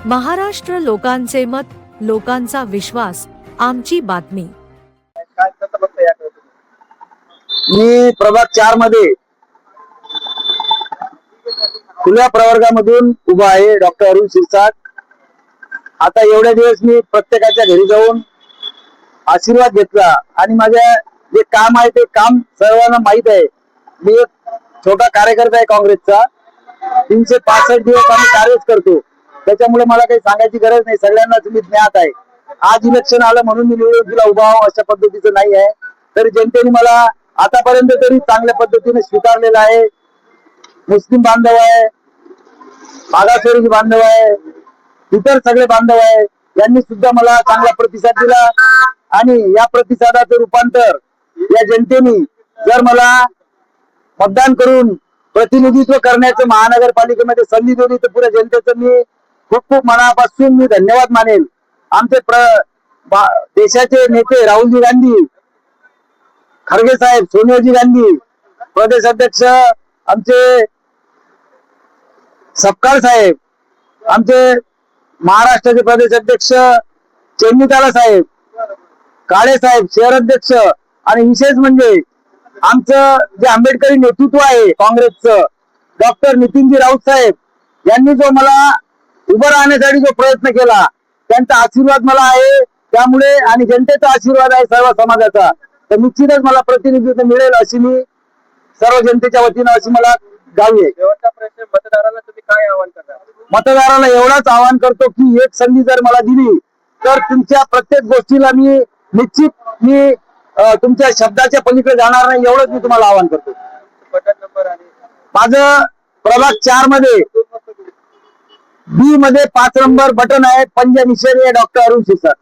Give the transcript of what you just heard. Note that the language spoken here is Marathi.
महाराष्ट्र लोकांचे मत, लोकांचा विश्वास, आमची बातमी। मी प्रभाग 4 मध्ये खुल्या प्रवर्गामधून उभा आहे, डॉक्टर अरुण शिरसाट। आता एवढे दिवस मी प्रत्येकाच्या घरी जाऊन आशीर्वाद घेतला आणि माझे जे काम आहे ते काम सर्वांना माहित आहे। मी एक छोटा कार्यकर्ता आहे काँग्रेसचा। 365 दिवस आम्ही कार्यच करतो, त्याच्यामुळे मला काही सांगायची गरज नाही, सगळ्यांनाच मी ज्ञात आहे। आज इलेक्शन आलं म्हणून मी निवडणुकीला उभा आहो अशा पद्धतीचं नाही आहे। तरी जनतेने मला आतापर्यंत तरी चांगल्या पद्धतीने स्वीकारलेलं आहे। मुस्लिम बांधव आहे, मागासवर्गीय बांधव आहे, इतर सगळे बांधव आहे, यांनी सुद्धा मला चांगला प्रतिसाद दिला आणि या प्रतिसादाचं रूपांतर या जनतेने जर मला मतदान करून प्रतिनिधित्व करण्याचं महानगरपालिकेमध्ये संधी दिली तर पुऱ्या जनतेचं मी खूप खूप मनापासून मी धन्यवाद मानेल। आमचे देशाचे नेते राहुलजी गांधी, खरगे साहेब, सोनियाजी गांधी, प्रदेश अध्यक्ष आमचे सपकाळ साहेब, आमचे महाराष्ट्राचे प्रदेश अध्यक्ष चेन्नीताला साहेब, काळे साहेब शहर अध्यक्ष, आणि विशेष म्हणजे आमचं जे आंबेडकरी नेतृत्व आहे काँग्रेसचं, डॉक्टर नितीनजी राऊत साहेब यांनी जो मला उभं राहण्यासाठी जो प्रयत्न केला, त्यांचा आशीर्वाद मला आहे। त्यामुळे आणि जनतेचा आशीर्वाद आहे सर्व समाजाचा, तर निश्चितच मला प्रतिनिधित्व मिळेल अशी मी सर्व जनतेच्या वतीनं अशी मला गावी आहे। शेवटचा प्रश्न, मतदारांना तुम्ही काय आवाहन करता? मतदाराला एवढाच आवाहन करतो की एक संधी जर मला दिली तर तुमच्या प्रत्येक गोष्टीला मी निश्चित तुमच्या शब्दाच्या पलीकडे जाणार नाही, एवढंच मी तुम्हाला आवाहन करतो। बटन नंबर आणि माझं प्रभाग 4 मध्ये बी मध्ये 5 नंबर बटन आहे, पंजा निशाणी आहे, डॉक्टर अरुण शिरसाट।